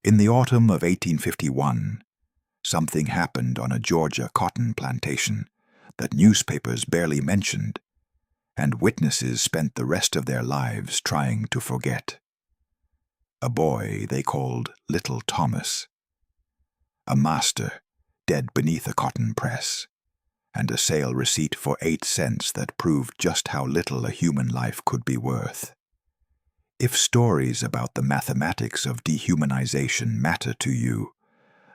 In the autumn of 1851, something happened on a Georgia cotton plantation that newspapers barely mentioned, and witnesses spent the rest of their lives trying to forget. A boy they called Little Thomas, a master dead beneath a cotton press, and a sale receipt for 8 cents that proved just how little a human life could be worth. If stories about the mathematics of dehumanization matter to you,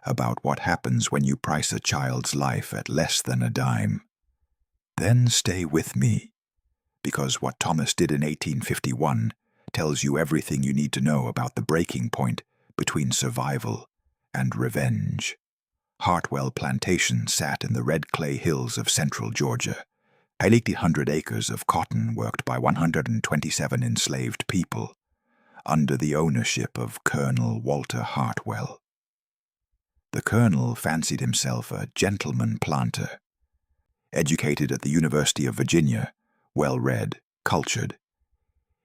about what happens when you price a child's life at less than a dime, then stay with me, because what Thomas did in 1851 tells you everything you need to know about the breaking point between survival and revenge. Hartwell Plantation sat in the red clay hills of central Georgia, 1,800 acres of cotton worked by 127 enslaved people, under the ownership of Colonel Walter Hartwell. The colonel fancied himself a gentleman planter, educated at the University of Virginia, well-read, cultured.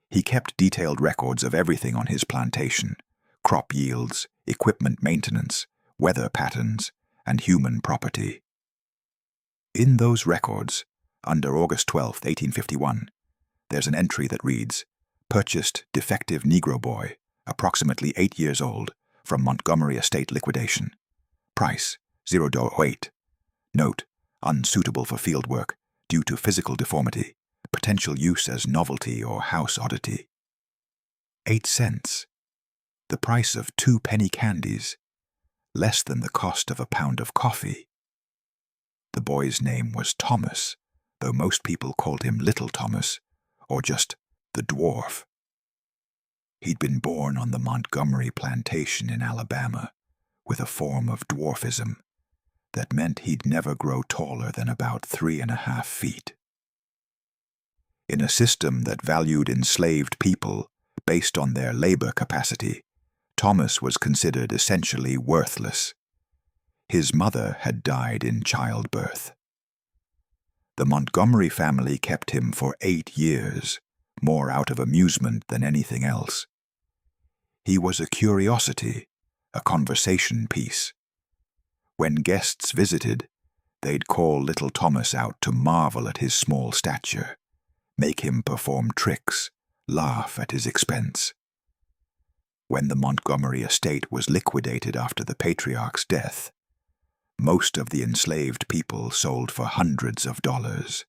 He kept detailed records of everything on his plantation: crop yields, equipment maintenance, weather patterns, and human property. In those records, under August 12, 1851, there's an entry that reads, "Purchased defective Negro boy, approximately 8 years old, from Montgomery Estate liquidation. Price, $0.08. Note, unsuitable for field work due to physical deformity, potential use as novelty or house oddity." 8 cents. The price of 2 penny candies, less than the cost of a pound of coffee. The boy's name was Thomas, though most people called him Little Thomas, or just the Dwarf. He'd been born on the Montgomery plantation in Alabama, with a form of dwarfism that meant he'd never grow taller than about 3.5 feet. In a system that valued enslaved people based on their labor capacity, Thomas was considered essentially worthless. His mother had died in childbirth. The Montgomery family kept him for 8 years, more out of amusement than anything else. He was a curiosity, a conversation piece. When guests visited, they'd call Little Thomas out to marvel at his small stature, make him perform tricks, laugh at his expense. When the Montgomery estate was liquidated after the patriarch's death, most of the enslaved people sold for hundreds of dollars,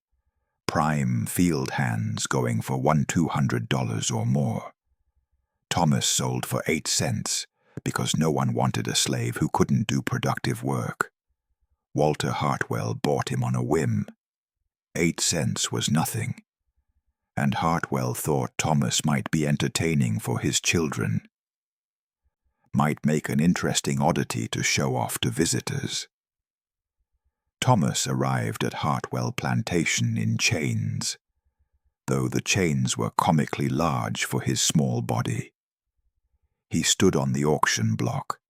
prime field hands going for $100-200 or more. Thomas sold for 8 cents because no one wanted a slave who couldn't do productive work. Walter Hartwell bought him on a whim. 8 cents was nothing, and Hartwell thought Thomas might be entertaining for his children, might make an interesting oddity to show off to visitors. Thomas arrived at Hartwell Plantation in chains, though the chains were comically large for his small body. He stood on the auction block,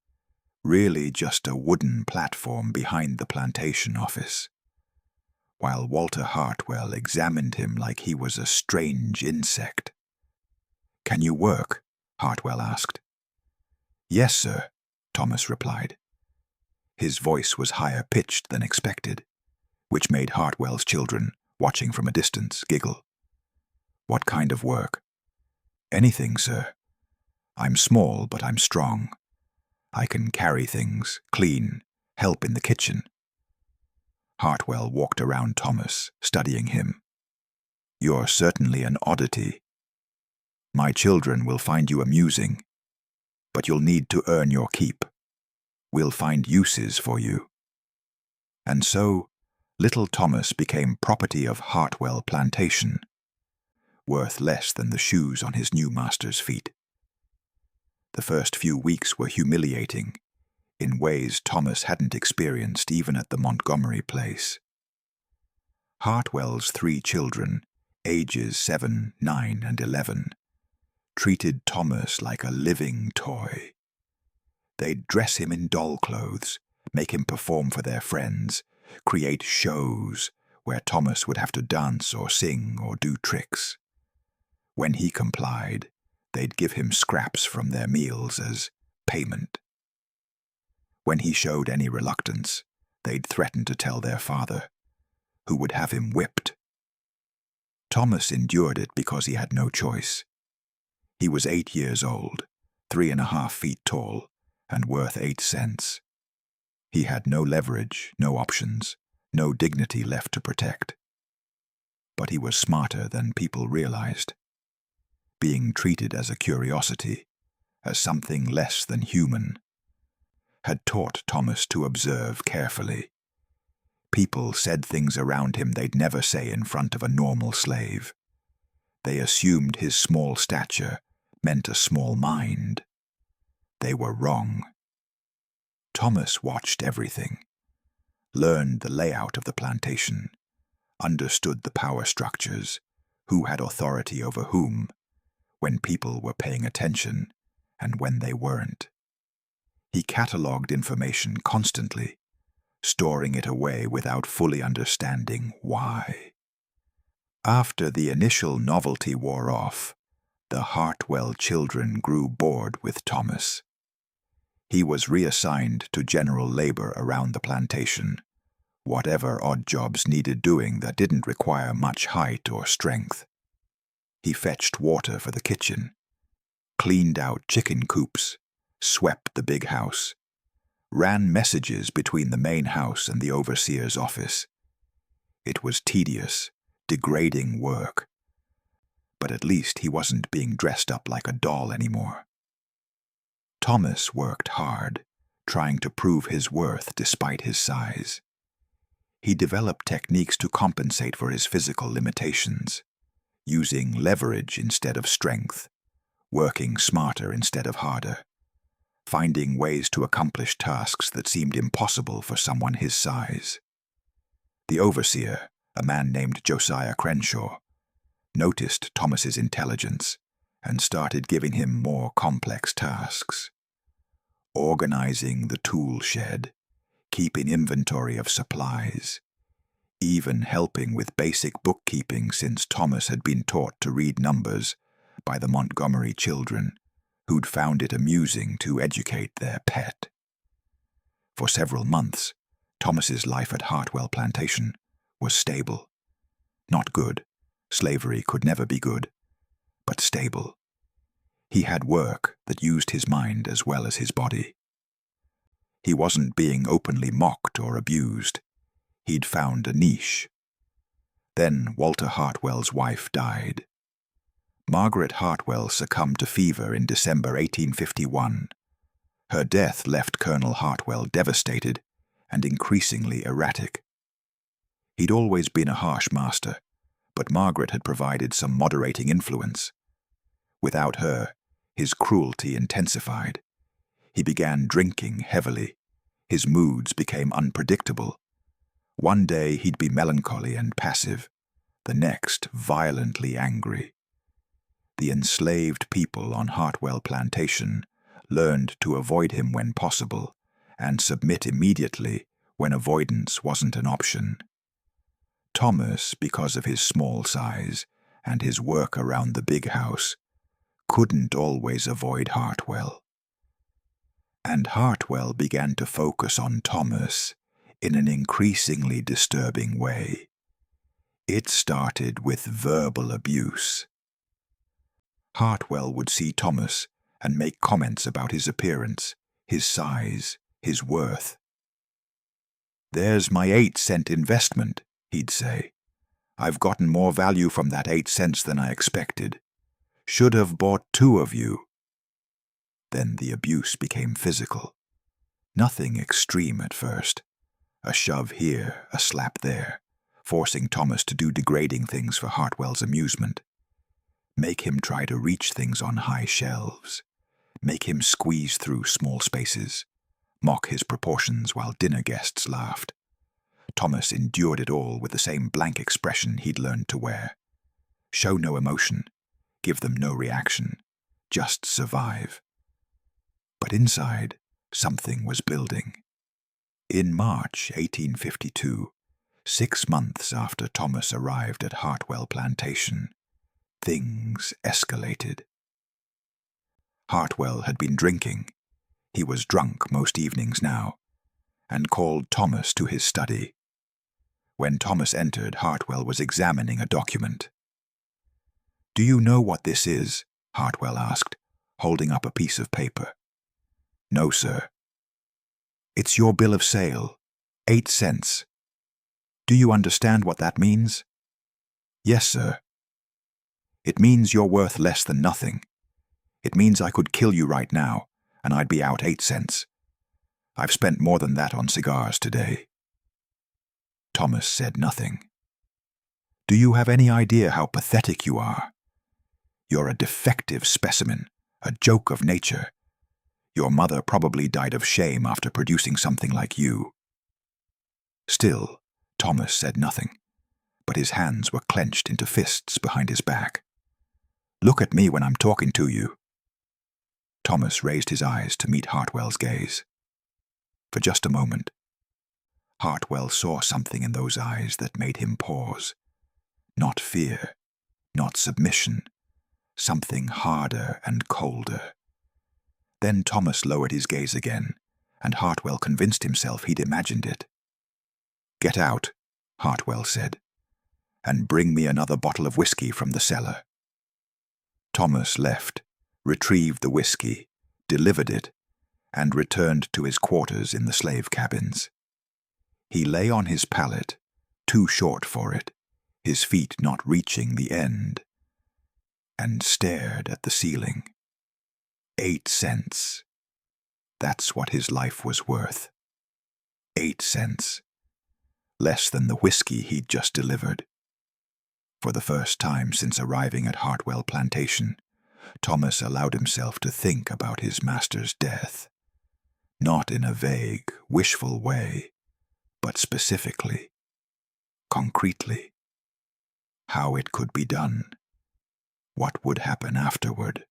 really just a wooden platform behind the plantation office, while Walter Hartwell examined him like he was a strange insect. "Can you work?" Hartwell asked. "Yes, sir," Thomas replied. His voice was higher-pitched than expected, which made Hartwell's children, watching from a distance, giggle. "What kind of work?" "Anything, sir. I'm small, but I'm strong. I can carry things, clean, help in the kitchen." Hartwell walked around Thomas, studying him. "You're certainly an oddity. My children will find you amusing, but you'll need to earn your keep. We'll find uses for you." And so, Little Thomas became property of Hartwell Plantation, worth less than the shoes on his new master's feet. The first few weeks were humiliating, in ways Thomas hadn't experienced even at the Montgomery place. Hartwell's 3 children, ages 7, 9, and 11, treated Thomas like a living toy. They'd dress him in doll clothes, make him perform for their friends, create shows where Thomas would have to dance or sing or do tricks. When he complied, they'd give him scraps from their meals as payment. When he showed any reluctance, they'd threaten to tell their father, who would have him whipped. Thomas endured it because he had no choice. He was 8 years old, 3.5 feet tall, and worth 8 cents. He had no leverage, no options, no dignity left to protect. But he was smarter than people realized. Being treated as a curiosity, as something less than human, had taught Thomas to observe carefully. People said things around him they'd never say in front of a normal slave. They assumed his small stature meant a small mind. They were wrong. Thomas watched everything, learned the layout of the plantation, understood the power structures, who had authority over whom, when people were paying attention and when they weren't. He catalogued information constantly, storing it away without fully understanding why. After the initial novelty wore off, the Hartwell children grew bored with Thomas. He was reassigned to general labor around the plantation, whatever odd jobs needed doing that didn't require much height or strength. He fetched water for the kitchen, cleaned out chicken coops, swept the big house, ran messages between the main house and the overseer's office. It was tedious, degrading work, but at least he wasn't being dressed up like a doll anymore. Thomas worked hard, trying to prove his worth despite his size. He developed techniques to compensate for his physical limitations, using leverage instead of strength, working smarter instead of harder, finding ways to accomplish tasks that seemed impossible for someone his size. The overseer, a man named Josiah Crenshaw, noticed Thomas's intelligence and started giving him more complex tasks. Organizing the tool shed, keeping inventory of supplies, even helping with basic bookkeeping since Thomas had been taught to read numbers by the Montgomery children, who'd found it amusing to educate their pet. For several months, Thomas's life at Hartwell Plantation was stable. Not good. Slavery could never be good, but stable. He had work that used his mind as well as his body. He wasn't being openly mocked or abused. He'd found a niche. Then Walter Hartwell's wife died. Margaret Hartwell succumbed to fever in December 1851. Her death left Colonel Hartwell devastated and increasingly erratic. He'd always been a harsh master, but Margaret had provided some moderating influence. Without her, his cruelty intensified. He began drinking heavily. His moods became unpredictable. One day he'd be melancholy and passive, the next violently angry. The enslaved people on Hartwell Plantation learned to avoid him when possible and submit immediately when avoidance wasn't an option. Thomas, because of his small size and his work around the big house, couldn't always avoid Hartwell. And Hartwell began to focus on Thomas in an increasingly disturbing way. It started with verbal abuse. Hartwell would see Thomas and make comments about his appearance, his size, his worth. "There's my 8-cent investment," he'd say. "I've gotten more value from that 8 cents than I expected. Should have bought 2 of you." Then the abuse became physical. Nothing extreme at first. A shove here, a slap there, forcing Thomas to do degrading things for Hartwell's amusement. Make him try to reach things on high shelves. Make him squeeze through small spaces. Mock his proportions while dinner guests laughed. Thomas endured it all with the same blank expression he'd learned to wear. Show no emotion. Give them no reaction. Just survive. But inside, something was building. In March 1852, 6 months after Thomas arrived at Hartwell Plantation, things escalated. Hartwell had been drinking. He was drunk most evenings now, and called Thomas to his study. When Thomas entered, Hartwell was examining a document. "Do you know what this is?" Hartwell asked, holding up a piece of paper. "No, sir." "It's your bill of sale. 8 cents. Do you understand what that means?" "Yes, sir." "It means you're worth less than nothing. It means I could kill you right now, and I'd be out 8 cents. I've spent more than that on cigars today." Thomas said nothing. "Do you have any idea how pathetic you are? You're a defective specimen, a joke of nature. Your mother probably died of shame after producing something like you." Still, Thomas said nothing, but his hands were clenched into fists behind his back. "Look at me when I'm talking to you." Thomas raised his eyes to meet Hartwell's gaze. For just a moment, Hartwell saw something in those eyes that made him pause. Not fear, not submission, something harder and colder. Then Thomas lowered his gaze again, and Hartwell convinced himself he'd imagined it. "Get out," Hartwell said, "and bring me another bottle of whiskey from the cellar." Thomas left, retrieved the whiskey, delivered it, and returned to his quarters in the slave cabins. He lay on his pallet, too short for it, his feet not reaching the end, and stared at the ceiling. 8 cents. That's what his life was worth. 8 cents. Less than the whiskey he'd just delivered. For the first time since arriving at Hartwell Plantation, Thomas allowed himself to think about his master's death. Not in a vague, wishful way, but specifically, concretely. How it could be done. What would happen afterward.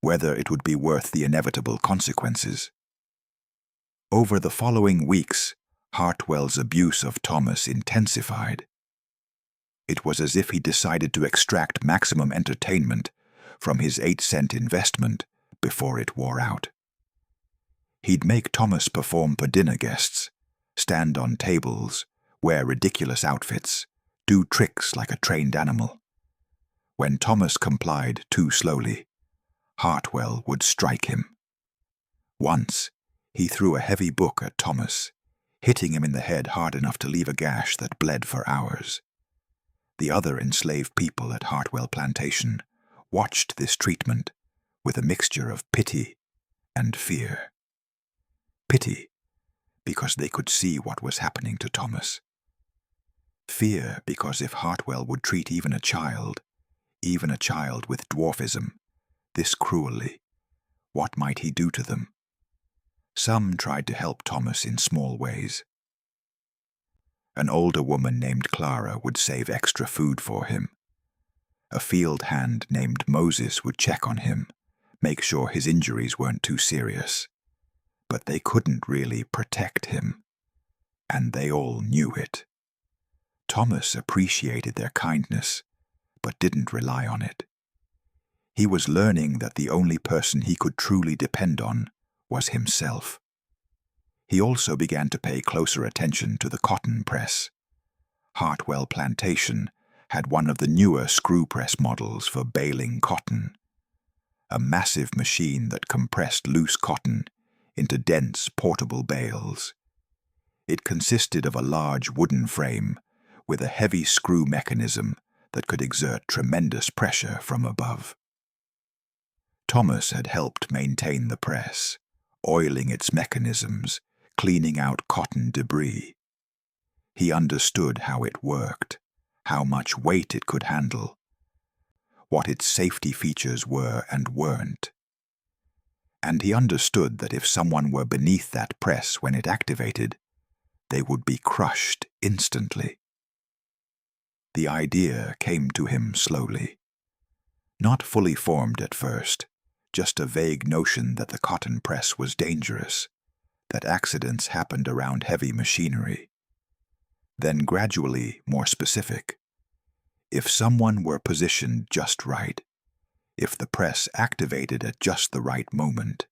Whether it would be worth the inevitable consequences. Over the following weeks, Hartwell's abuse of Thomas intensified. It was as if he decided to extract maximum entertainment from his 8-cent investment before it wore out. He'd make Thomas perform for dinner guests, stand on tables, wear ridiculous outfits, do tricks like a trained animal. When Thomas complied too slowly, Hartwell would strike him. Once, he threw a heavy book at Thomas, hitting him in the head hard enough to leave a gash that bled for hours. The other enslaved people at Hartwell Plantation watched this treatment with a mixture of pity and fear. Pity, because they could see what was happening to Thomas. Fear, because if Hartwell would treat even a child with dwarfism, this cruelly, what might he do to them? Some tried to help Thomas in small ways. An older woman named Clara would save extra food for him. A field hand named Moses would check on him, make sure his injuries weren't too serious. But they couldn't really protect him, and they all knew it. Thomas appreciated their kindness, but didn't rely on it. He was learning that the only person he could truly depend on was himself. He also began to pay closer attention to the cotton press. Hartwell Plantation had one of the newer screw press models for baling cotton, a massive machine that compressed loose cotton into dense, portable bales. It consisted of a large wooden frame with a heavy screw mechanism that could exert tremendous pressure from above. Thomas had helped maintain the press, oiling its mechanisms, cleaning out cotton debris. He understood how it worked, how much weight it could handle, what its safety features were and weren't. And he understood that if someone were beneath that press when it activated, they would be crushed instantly. The idea came to him slowly. Not fully formed at first, just a vague notion that the cotton press was dangerous, that accidents happened around heavy machinery. Then gradually more specific. If someone were positioned just right, if the press activated at just the right moment,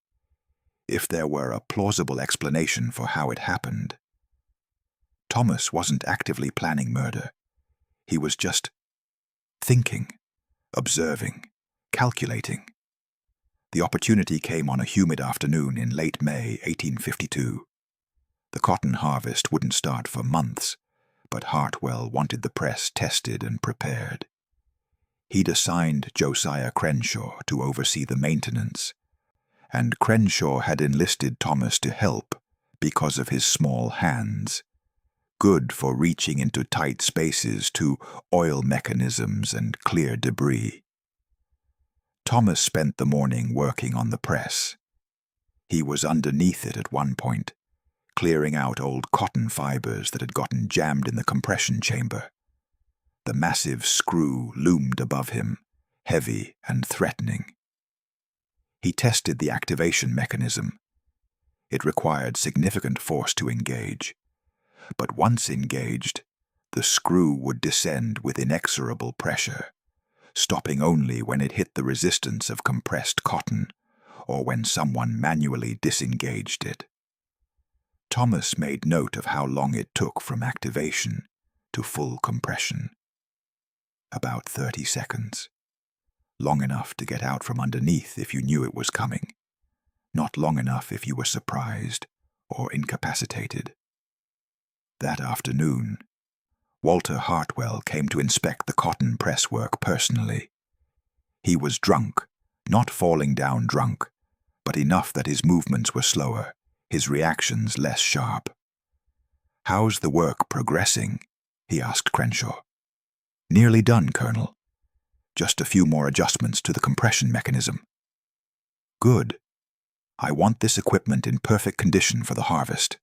if there were a plausible explanation for how it happened. Thomas wasn't actively planning murder. He was just thinking, observing, calculating. The opportunity came on a humid afternoon in late May 1852. The cotton harvest wouldn't start for months, but Hartwell wanted the press tested and prepared. He'd assigned Josiah Crenshaw to oversee the maintenance, and Crenshaw had enlisted Thomas to help because of his small hands, good for reaching into tight spaces to oil mechanisms and clear debris. Thomas spent the morning working on the press. He was underneath it at one point, clearing out old cotton fibers that had gotten jammed in the compression chamber. The massive screw loomed above him, heavy and threatening. He tested the activation mechanism. It required significant force to engage, but once engaged, the screw would descend with inexorable pressure, stopping only when it hit the resistance of compressed cotton or when someone manually disengaged it. Thomas made note of how long it took from activation to full compression. About 30 seconds. Long enough to get out from underneath if you knew it was coming. Not long enough if you were surprised or incapacitated. That afternoon, Walter Hartwell came to inspect the cotton press work personally. He was drunk, not falling down drunk, but enough that his movements were slower, his reactions less sharp. "How's the work progressing?" he asked Crenshaw. "Nearly done, Colonel. Just a few more adjustments to the compression mechanism." "Good. I want this equipment in perfect condition for the harvest."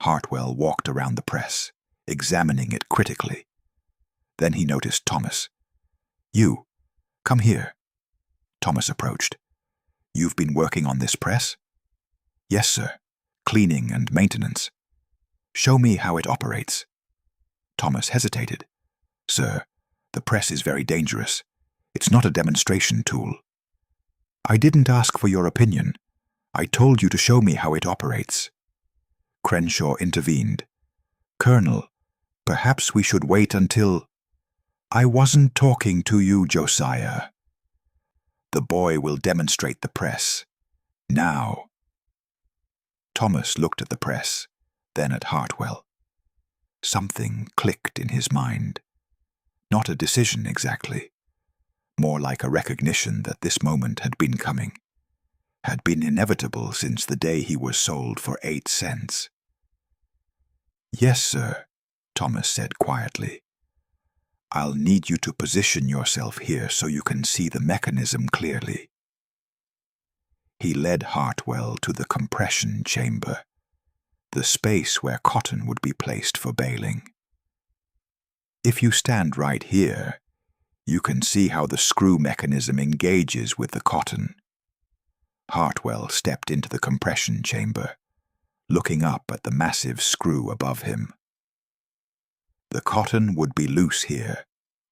Hartwell walked around the press, examining it critically. Then he noticed Thomas. "You, come here." Thomas approached. "You've been working on this press?" "Yes, sir. Cleaning and maintenance." "Show me how it operates." Thomas hesitated. "Sir, the press is very dangerous. It's not a demonstration tool." "I didn't ask for your opinion. I told you to show me how it operates." Crenshaw intervened. "Colonel, perhaps we should wait until—" "I wasn't talking to you, Josiah. The boy will demonstrate the press. Now." Thomas looked at the press, then at Hartwell. Something clicked in his mind. Not a decision exactly, more like a recognition that this moment had been coming, had been inevitable since the day he was sold for 8 cents. "Yes, sir," Thomas said quietly. "I'll need you to position yourself here so you can see the mechanism clearly." He led Hartwell to the compression chamber, the space where cotton would be placed for baling. "If you stand right here, you can see how the screw mechanism engages with the cotton." Hartwell stepped into the compression chamber, looking up at the massive screw above him. "The cotton would be loose here,"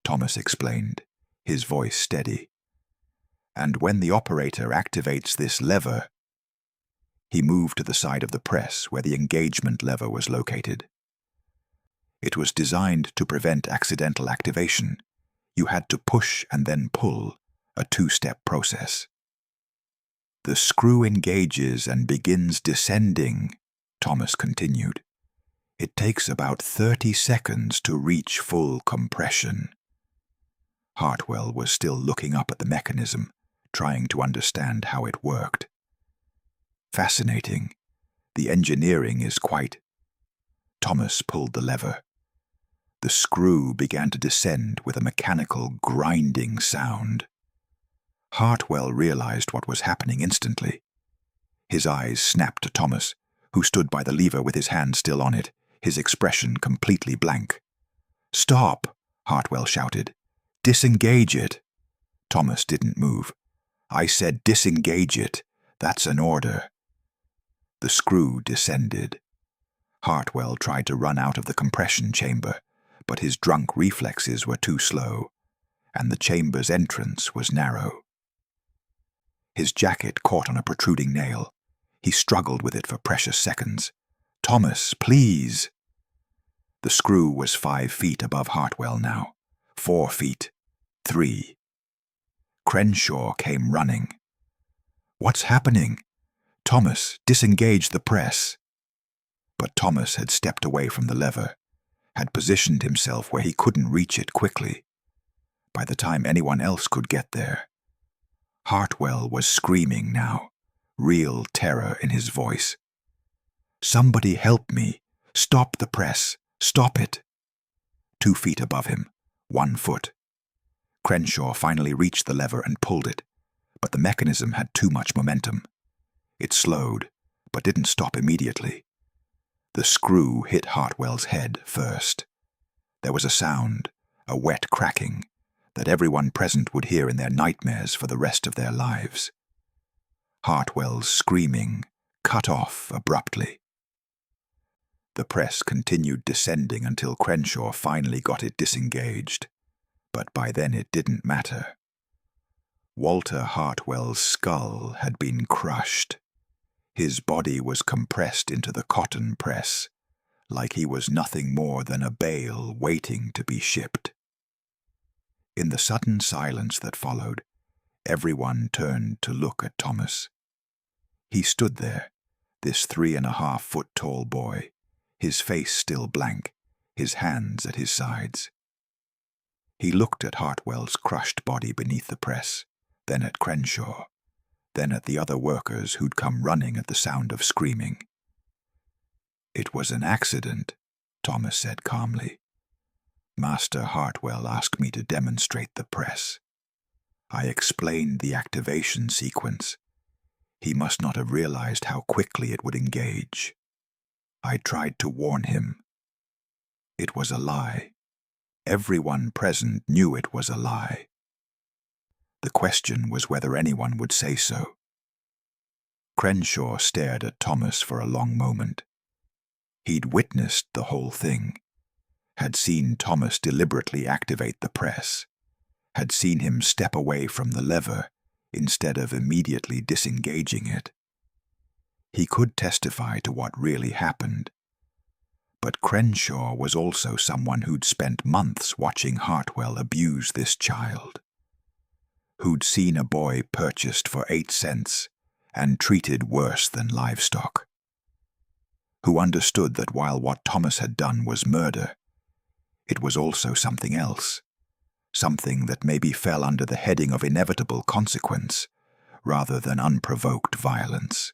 Thomas explained, his voice steady. "And when the operator activates this lever—" He moved to the side of the press where the engagement lever was located. It was designed to prevent accidental activation. You had to push and then pull, a 2-step process. "The screw engages and begins descending," Thomas continued. "It takes about 30 seconds to reach full compression." Hartwell was still looking up at the mechanism, trying to understand how it worked. "Fascinating. The engineering is quite—" Thomas pulled the lever. The screw began to descend with a mechanical grinding sound. Hartwell realized what was happening instantly. His eyes snapped to Thomas, who stood by the lever with his hand still on it, his expression completely blank. "Stop!" Hartwell shouted. "Disengage it!" Thomas didn't move. "I said disengage it. That's an order." The screw descended. Hartwell tried to run out of the compression chamber, but his drunk reflexes were too slow, and the chamber's entrance was narrow. His jacket caught on a protruding nail. He struggled with it for precious seconds. "Thomas, please!" The screw was 5 feet above Hartwell now. 4 feet. 3. Crenshaw came running. "What's happening?" "Thomas, disengage the press." But Thomas had stepped away from the lever, had positioned himself where he couldn't reach it quickly. By the time anyone else could get there, Hartwell was screaming now, real terror in his voice. "Somebody help me! Stop the press! Stop it!" 2 feet above him, 1 foot. Crenshaw finally reached the lever and pulled it, but the mechanism had too much momentum. It slowed, but didn't stop immediately. The screw hit Hartwell's head first. There was a sound, a wet cracking, that everyone present would hear in their nightmares for the rest of their lives. Hartwell's screaming cut off abruptly. The press continued descending until Crenshaw finally got it disengaged, but by then it didn't matter. Walter Hartwell's skull had been crushed. His body was compressed into the cotton press, like he was nothing more than a bale waiting to be shipped. In the sudden silence that followed, everyone turned to look at Thomas. He stood there, this 3.5-foot tall boy, his face still blank, his hands at his sides. He looked at Hartwell's crushed body beneath the press, then at Crenshaw, then at the other workers who'd come running at the sound of screaming. "It was an accident," Thomas said calmly. "Master Hartwell asked me to demonstrate the press. I explained the activation sequence. He must not have realized how quickly it would engage. I tried to warn him. It was a lie. Everyone present knew it was a lie. The question was whether anyone would say so." Crenshaw stared at Thomas for a long moment. He'd witnessed the whole thing, had seen Thomas deliberately activate the press, had seen him step away from the lever instead of immediately disengaging it. He could testify to what really happened. But Crenshaw was also someone who'd spent months watching Hartwell abuse this child, who'd seen a boy purchased for 8 cents and treated worse than livestock, who understood that while what Thomas had done was murder, it was also something else, something that maybe fell under the heading of inevitable consequence rather than unprovoked violence.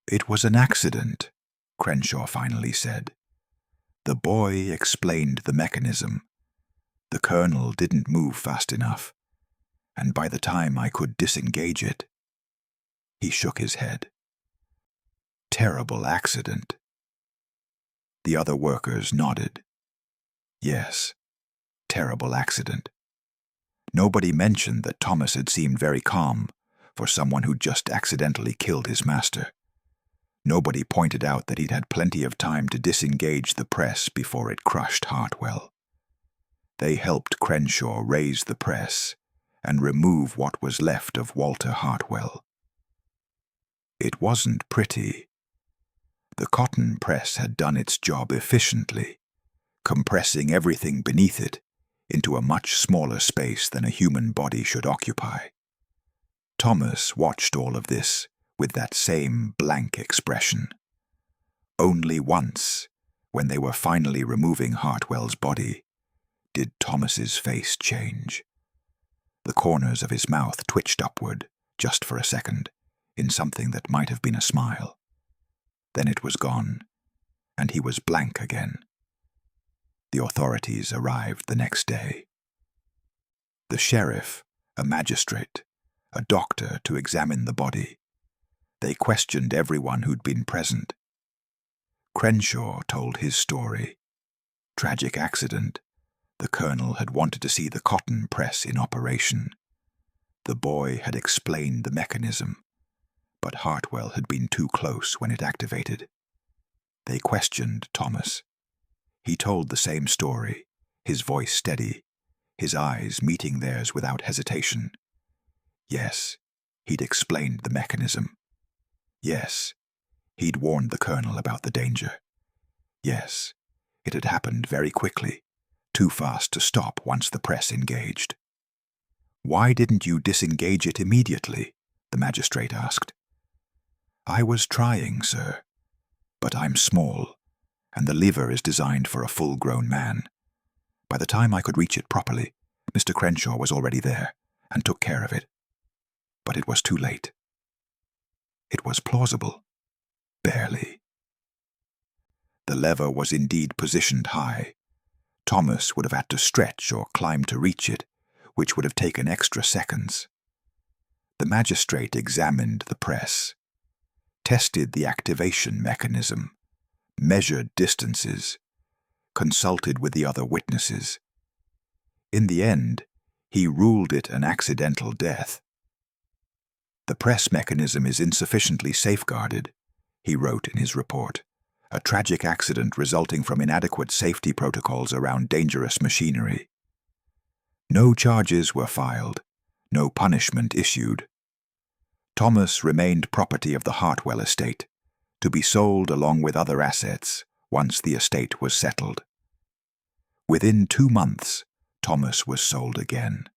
"It was an accident," Crenshaw finally said. "The boy explained the mechanism. The colonel didn't move fast enough, and by the time I could disengage it..." He shook his head. "Terrible accident." The other workers nodded. Yes, terrible accident. Nobody mentioned that Thomas had seemed very calm for someone who'd just accidentally killed his master. Nobody pointed out that he'd had plenty of time to disengage the press before it crushed Hartwell. They helped Crenshaw raise the press and remove what was left of Walter Hartwell. It wasn't pretty. The cotton press had done its job efficiently, compressing everything beneath it into a much smaller space than a human body should occupy. Thomas watched all of this with that same blank expression. Only once, when they were finally removing Hartwell's body, did Thomas's face change. The corners of his mouth twitched upward, just for a second, in something that might have been a smile. Then it was gone, and he was blank again. The authorities arrived the next day. The sheriff, a magistrate, a doctor to examine the body. They questioned everyone who'd been present. Crenshaw told his story. Tragic accident. The colonel had wanted to see the cotton press in operation. The boy had explained the mechanism, but Hartwell had been too close when it activated. They questioned Thomas. He told the same story, his voice steady, his eyes meeting theirs without hesitation. Yes, He'd explained the mechanism. Yes, he'd warned the colonel about the danger. Yes, it had happened very quickly, too fast to stop once the press engaged. "Why didn't you disengage it immediately?" the magistrate asked. "I was trying, sir, but I'm small, and the lever is designed for a full-grown man. By the time I could reach it properly, Mr. Crenshaw was already there and took care of it. But it was too late." It was plausible. Barely. The lever was indeed positioned high. Thomas would have had to stretch or climb to reach it, which would have taken extra seconds. The magistrate examined the press, tested the activation mechanism, measured distances, consulted with the other witnesses. In the end, he ruled it an accidental death. "The press mechanism is insufficiently safeguarded," he wrote in his report. "A tragic accident resulting from inadequate safety protocols around dangerous machinery." No charges were filed, no punishment issued. Thomas remained property of the Hartwell estate, to be sold along with other assets once the estate was settled. Within 2 months, Thomas was sold again,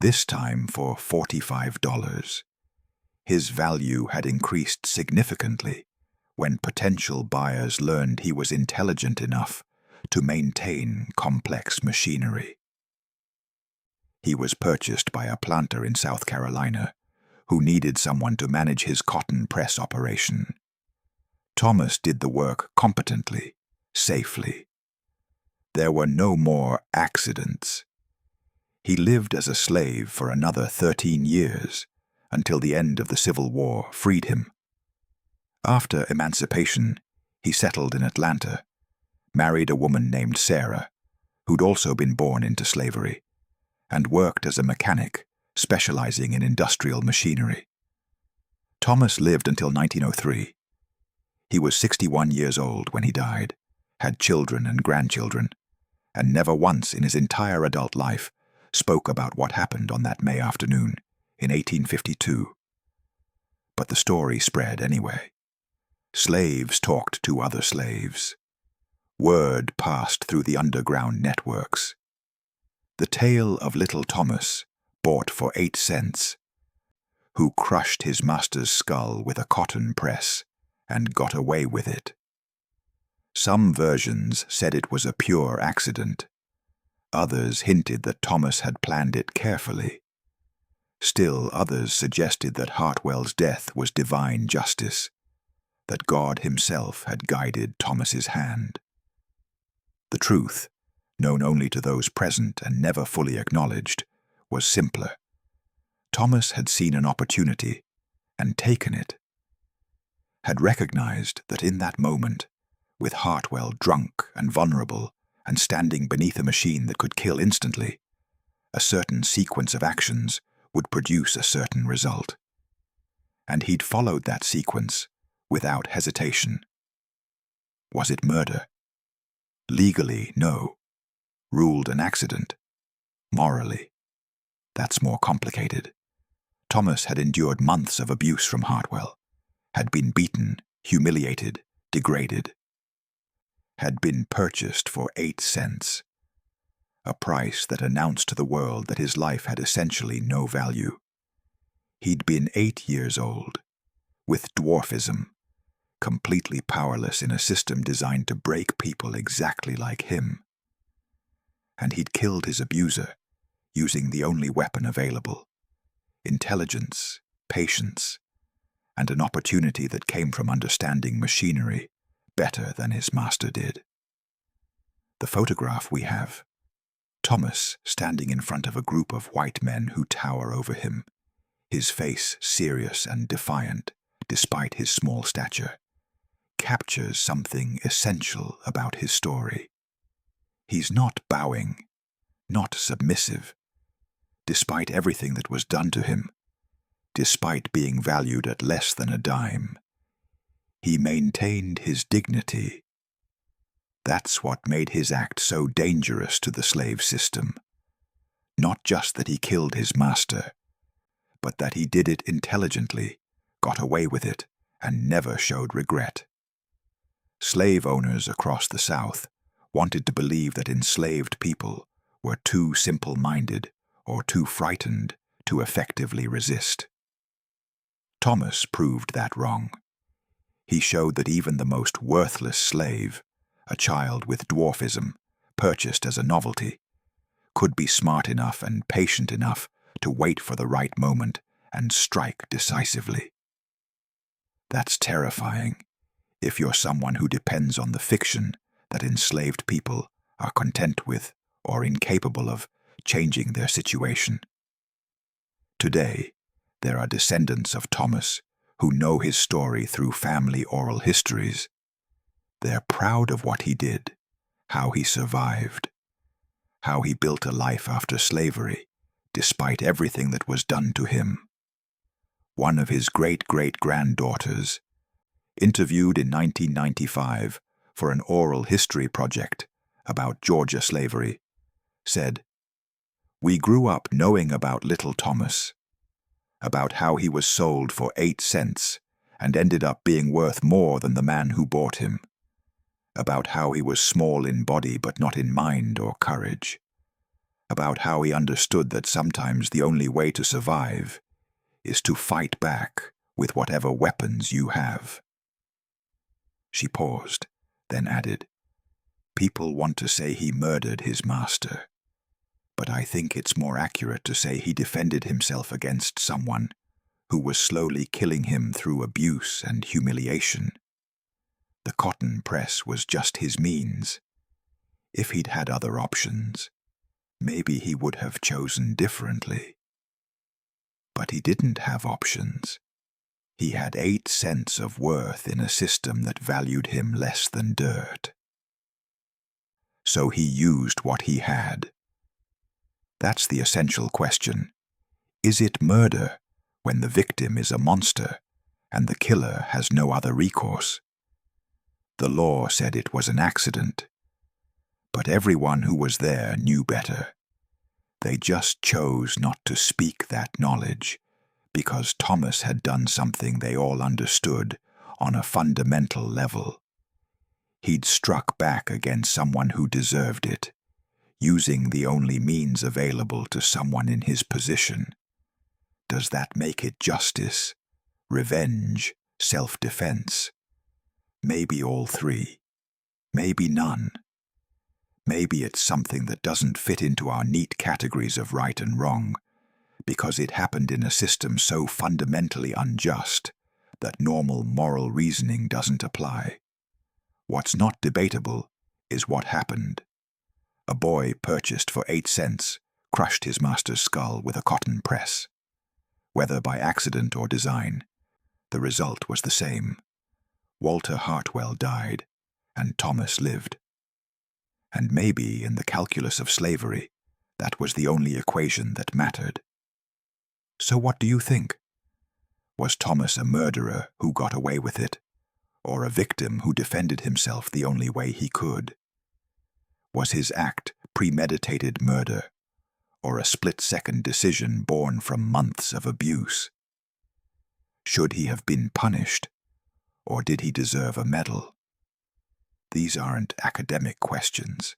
this time for $45. His value had increased significantly when potential buyers learned he was intelligent enough to maintain complex machinery. He was purchased by a planter in South Carolina who needed someone to manage his cotton press operation. Thomas did the work competently, safely. There were no more accidents. He lived as a slave for another 13 years, until the end of the Civil War freed him. After emancipation, he settled in Atlanta, married a woman named Sarah, who'd also been born into slavery, and worked as a mechanic, specializing in industrial machinery. Thomas lived until 1903. He was 61 years old when he died, had children and grandchildren, and never once in his entire adult life spoke about what happened on that May afternoon in 1852. But the story spread anyway. Slaves talked to other slaves. Word passed through the underground networks. The tale of little Thomas, bought for 8 cents, who crushed his master's skull with a cotton press and got away with it. Some versions said it was a pure accident. Others hinted that Thomas had planned it carefully. Still others suggested that Hartwell's death was divine justice, that God himself had guided Thomas's hand. The truth, known only to those present and never fully acknowledged, was simpler. Thomas had seen an opportunity and taken it, had recognized that in that moment, with Hartwell drunk and vulnerable and standing beneath a machine that could kill instantly, a certain sequence of actions would produce a certain result. And he'd followed that sequence without hesitation. Was it murder? Legally, no. Ruled an accident. Morally, that's more complicated. Thomas had endured months of abuse from Hartwell, had been beaten, humiliated, degraded, had been purchased for 8 cents, a price that announced to the world that his life had essentially no value. He'd been 8 years old, with dwarfism, completely powerless in a system designed to break people exactly like him. And he'd killed his abuser, using the only weapon available: intelligence, patience, and an opportunity that came from understanding machinery better than his master did. The photograph we have, Thomas standing in front of a group of white men who tower over him, his face serious and defiant despite his small stature, captures something essential about his story. He's not bowing, not submissive, despite everything that was done to him, despite being valued at less than a dime. He maintained his dignity. That's what made his act so dangerous to the slave system. Not just that he killed his master, but that he did it intelligently, got away with it, and never showed regret. Slave owners across the South wanted to believe that enslaved people were too simple-minded or too frightened to effectively resist. Thomas proved that wrong. He showed that even the most worthless slave, a child with dwarfism, purchased as a novelty, could be smart enough and patient enough to wait for the right moment and strike decisively. That's terrifying if you're someone who depends on the fiction that enslaved people are content with or incapable of changing their situation. Today, there are descendants of Thomas who know his story through family oral histories. They're proud of what he did, how he survived, how he built a life after slavery, despite everything that was done to him. One of his great-great-granddaughters, interviewed in 1995 for an oral history project about Georgia slavery, said, "We grew up knowing about little Thomas, about how he was sold for 8 cents and ended up being worth more than the man who bought him, about how he was small in body but not in mind or courage, about how he understood that sometimes the only way to survive is to fight back with whatever weapons you have." She paused, then added, "People want to say he murdered his master, but I think it's more accurate to say he defended himself against someone who was slowly killing him through abuse and humiliation. The cotton press was just his means. If he'd had other options, maybe he would have chosen differently. But he didn't have options. He had 8 cents of worth in a system that valued him less than dirt. So he used what he had. That's the essential question. Is it murder when the victim is a monster and the killer has no other recourse? The law said it was an accident, but everyone who was there knew better. They just chose not to speak that knowledge because Thomas had done something they all understood on a fundamental level. He'd struck back against someone who deserved it, using the only means available to someone in his position. Does that make it justice, revenge, self-defense? Maybe all three. Maybe none. Maybe it's something that doesn't fit into our neat categories of right and wrong, because it happened in a system so fundamentally unjust that normal moral reasoning doesn't apply. What's not debatable is what happened. A boy purchased for 8 cents crushed his master's skull with a cotton press. Whether by accident or design, the result was the same. Walter Hartwell died, and Thomas lived. And maybe in the calculus of slavery, that was the only equation that mattered. So what do you think? Was Thomas a murderer who got away with it, or a victim who defended himself the only way he could? Was his act premeditated murder, or a split-second decision born from months of abuse? Should he have been punished, or did he deserve a medal? These aren't academic questions.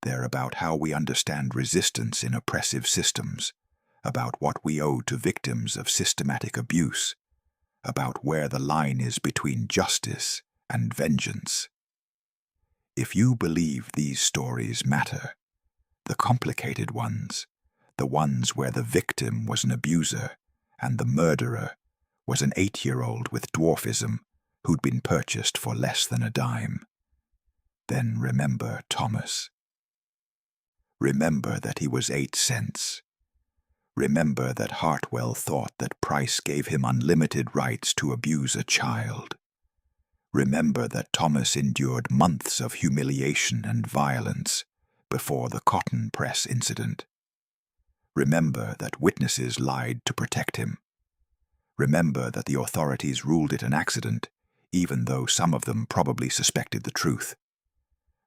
They're about how we understand resistance in oppressive systems, about what we owe to victims of systematic abuse, about where the line is between justice and vengeance. If you believe these stories matter, the complicated ones, the ones where the victim was an abuser and the murderer was an 8-year-old with dwarfism who'd been purchased for less than a dime, then remember Thomas. Remember that he was 8 cents. Remember that Hartwell thought that Price gave him unlimited rights to abuse a child. Remember that Thomas endured months of humiliation and violence before the cotton press incident. Remember that witnesses lied to protect him. Remember that the authorities ruled it an accident, even though some of them probably suspected the truth.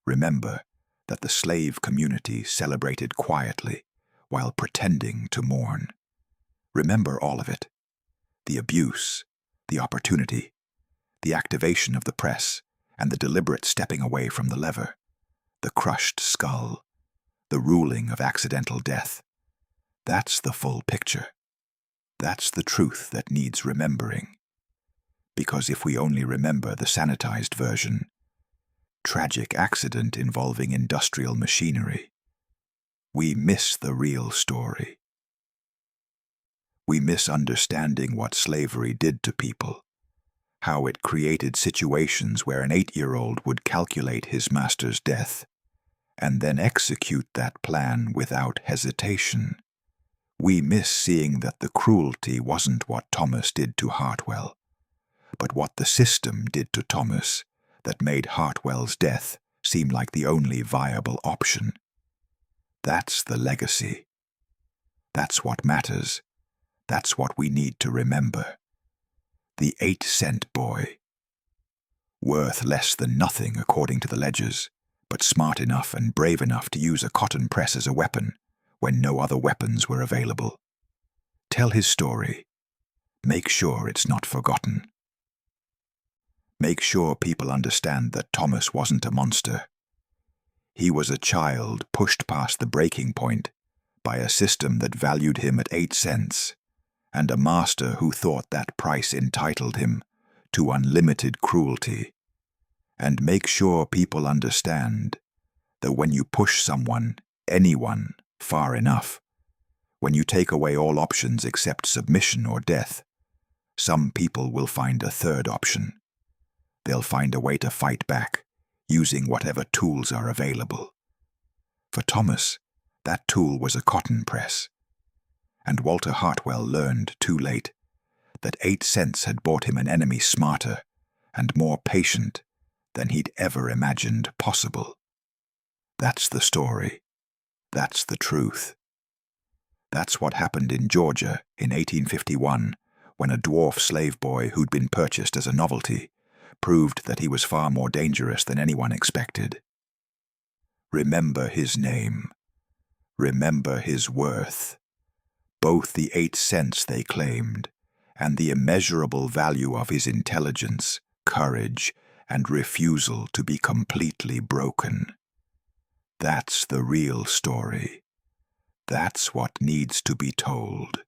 Remember that the slave community celebrated quietly while pretending to mourn. Remember all of it. The abuse, the opportunity, the activation of the press, and the deliberate stepping away from the lever, the crushed skull, the ruling of accidental death. That's the full picture. That's the truth that needs remembering. Because if we only remember the sanitized version, tragic accident involving industrial machinery, we miss the real story. We miss understanding what slavery did to people, how it created situations where an 8-year-old would calculate his master's death and then execute that plan without hesitation. We miss seeing that the cruelty wasn't what Thomas did to Hartwell, but what the system did to Thomas that made Hartwell's death seem like the only viable option. That's the legacy. That's what matters. That's what we need to remember. The 8-cent boy. Worth less than nothing according to the ledgers, but smart enough and brave enough to use a cotton press as a weapon when no other weapons were available. Tell his story. Make sure it's not forgotten. Make sure people understand that Thomas wasn't a monster. He was a child pushed past the breaking point by a system that valued him at 8 cents, and a master who thought that price entitled him to unlimited cruelty. And make sure people understand that when you push someone, anyone, far enough, when you take away all options except submission or death, some people will find a third option. They'll find a way to fight back, using whatever tools are available. For Thomas, that tool was a cotton press. And Walter Hartwell learned too late that 8 cents had bought him an enemy smarter and more patient than he'd ever imagined possible. That's the story. That's the truth. That's what happened in Georgia in 1851 when a dwarf slave boy who'd been purchased as a novelty proved that he was far more dangerous than anyone expected. Remember his name. Remember his worth. Both the 8 cents they claimed and the immeasurable value of his intelligence, courage, and refusal to be completely broken. That's the real story. That's what needs to be told.